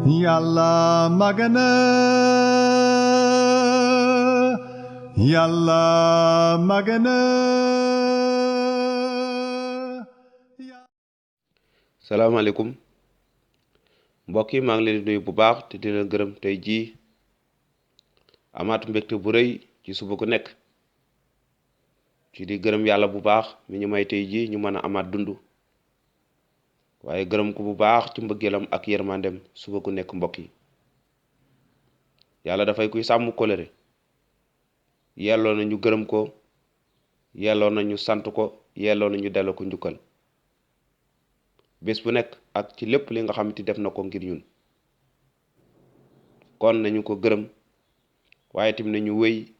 Yàlla magana Yàlla magana. salaamaaleykum mbokk yi maa ngi leen di nuyu bu baax te di leen gërëm tey jii amaat mbégte bu rëy ci suba gu nekk ci di gërëm yàlla bu baax mi ñu may tey jii ñu mën a amaat dund waaye gërëm ko bu baax ci mbëggeelam ak yërmandem suba gu nekk mbokk yi yàlla dafay kuy sàmm kóllëre yelloo na ñu gërëm ko yelloo na ñu sant ko yelloo na ñu delloo ko njukkal bés bu nekk ak ci lépp li nga xamante def na ko ngir ñun kon nañu ko gërëm waaye tamit nañu wéy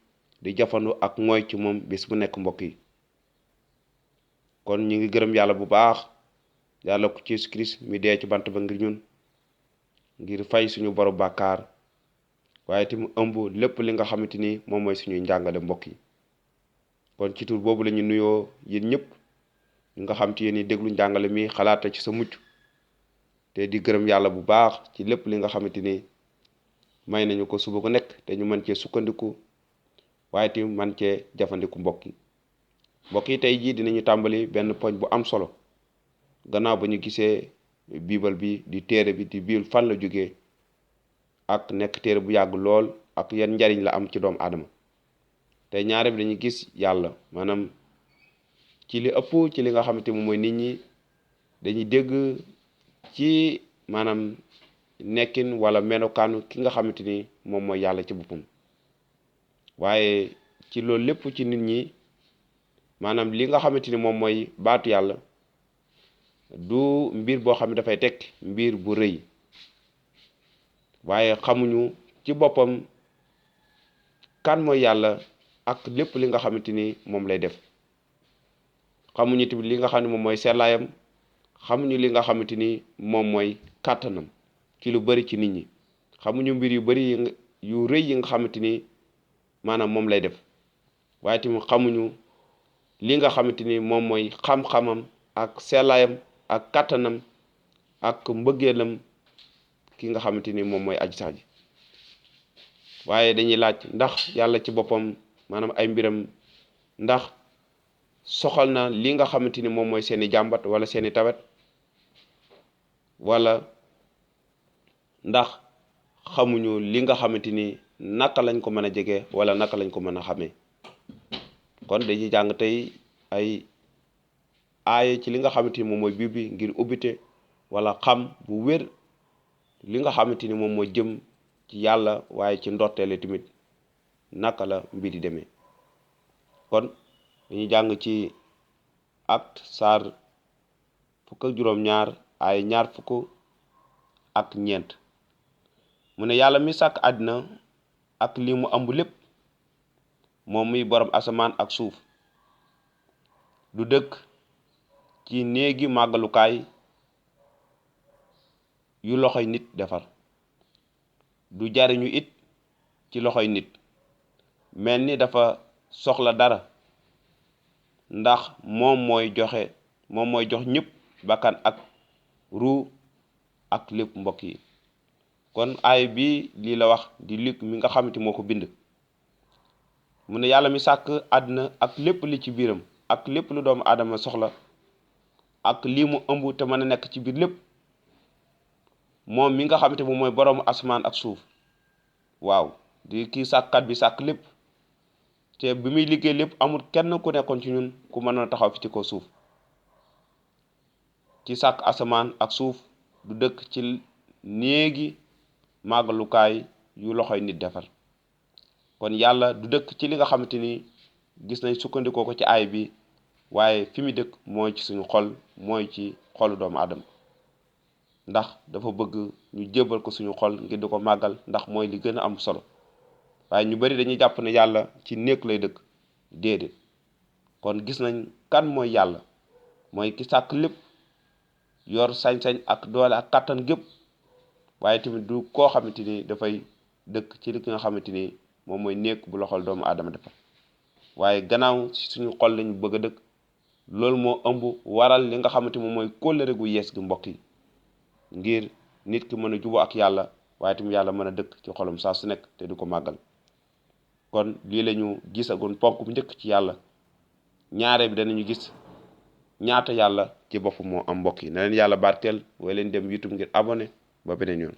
di jafandu ak mooy ci moom bés bu nekk mbokk yi kon ñu ngi gërëm yàlla bu baax yàlla ko ci Yeesu Kirist mi dee ci bant ba ngir ñun ngir fay suñu boru bàkkaar waaye tamit ëmb lépp li nga xamante ni moom mooy suñuy njàngale mbokk yi kon ci tur boobu la ñu nuyoo yéen ñëpp ñu nga xam ci yéen i déglu njàngale mi xalaata ci sa mucc te di gërëm yàlla bu baax ci lépp li nga xamante ni may nañu ko suba ko nekk te ñu mën cee sukkandiku waaye tamit mën cee jafandiku mbokk yi tey jii dinañu tàmbali benn poñ bu am solo gannaaw ba ñu gisee biibal bi di téere bi di biir fan la jógee ak nekk téere bu yàgg lool ak yan njariñ la am ci doomu aadama te ñaare bi dañuy gis yàlla maanaam ci li ëpp ci li nga xamante moom mooy nit ñi dañuy dégg ci maanaam nekkin wala melokaanu ki nga xamante ni moom mooy yàlla ci boppam waaye ci loolu lépp ci nit ñi maanaam li nga xamante ni moom mooy baatu yàlla du mbir boo xam ne dafay teg mbir bu rëy waaye xamuñu ci boppam kan mooy yàlla ak lépp li nga xamante ni moom lay def xamuñu tamit li nga xam ne moom mooy sellaayam xamuñu li nga xamante ni moom mooy kàttanam ci lu bari ci nit ñi xamuñu mbir yu bari yu rëy yi nga xamante ni maanaam moom lay def waaye tamit xamuñu li nga xamante ni moom mooy xam-xamam ak sellaayam ak kàttanam ak mbëggeelam ki nga xamante ni moom mooy aji sax ji waaye dañuy laaj ndax yàlla ci boppam maanaam ay mbiram ndax soxal na li nga xamante ni moom mooy seeni jàmbat wala seeni tawet wala ndax xamuñu li nga xamante ni naka lañ ko mën a jege wala naka lañ ko mën a xamee kon dañuy jàng tey ay aaye ci li nga xamante ni moom mooy biir bi ngir ubbite wala xam bu wér li nga xamante ni moom mooy jëm ci yàlla waaye ci ndorteele tamit naka la mbir yi demee kon dañuy jàng ci Acte saar fukk ak juróom-ñaar ay ñaar fukk ak ñeent mu ne yàlla mi sàkk àddina ak li mu ëmb lépp moom muy borom asamaan ak suuf du dëkk ci néegi màggalukaay yu loxoy nit defar du jariñu it ci loxoy nit mel ni dafa soxla dara ndax moom mooy jox ñëpp bakkan ak ruu ak lépp mbokk yi kon aay bi lii la wax di Luk mi nga xamante moo ko bind mu ne yàlla mi sàkk àddina ak lépp li ci biiram ak lépp lu doomu aadama soxla ak lii mu ëmb te mën a nekk ci biir lépp moom mi nga xamante moom mooy boroomu asamaan ak suuf waaw di kii sàkkat bi sàkk lépp te bi muy liggéey lépp amul kenn ku nekkoon ci ñun ku mën a taxaw fi ci ko suuf ci sàkk asamaan ak suuf du dëkk ci néegi màggalukaay yu loxoy nit defar kon yàlla du dëkk ci li nga xamante ni gis nañ sukkandikoo ko ci aay bi waaye fi mu dëkk mooy ci suñu xol mooy ci xolu doomu aadama ndax dafa bëgg ñu jébbal ko suñu xol ngir di ko màggal ndax mooy li gën a am solo waaye ñu bari dañuy jàpp ne yàlla ci néeg lay dëkk déedéet kon gis nañ kan mooy yàlla mooy ki sàkk lépp yor sañ-sañ ak doole ak kàttan gépp waaye tamit du koo xamante ni dafay dëkk ci li nga xamante ni moom mooy néeg bu loxol doomu aadama defar waaye gannaaw ci suñu xol lañu bëgg a dëkk loolu moo ëmb waral li nga xamante moom mooy kóllëre gu yees gi mbokk yi ngir nit ki mën a juboo ak yàlla waaye tamit yàlla mën a dëkk ci xolam saa su nekk te du ko màggal. kon lii la ñu gisagoon ponk bu njëkk ci yàlla. ñaare bi danañu gis ñaata yàlla ci boppam moo am mbokk yi. na leen yàlla barkeel way leen dem YouTube ngir abonné ba beneen yoon.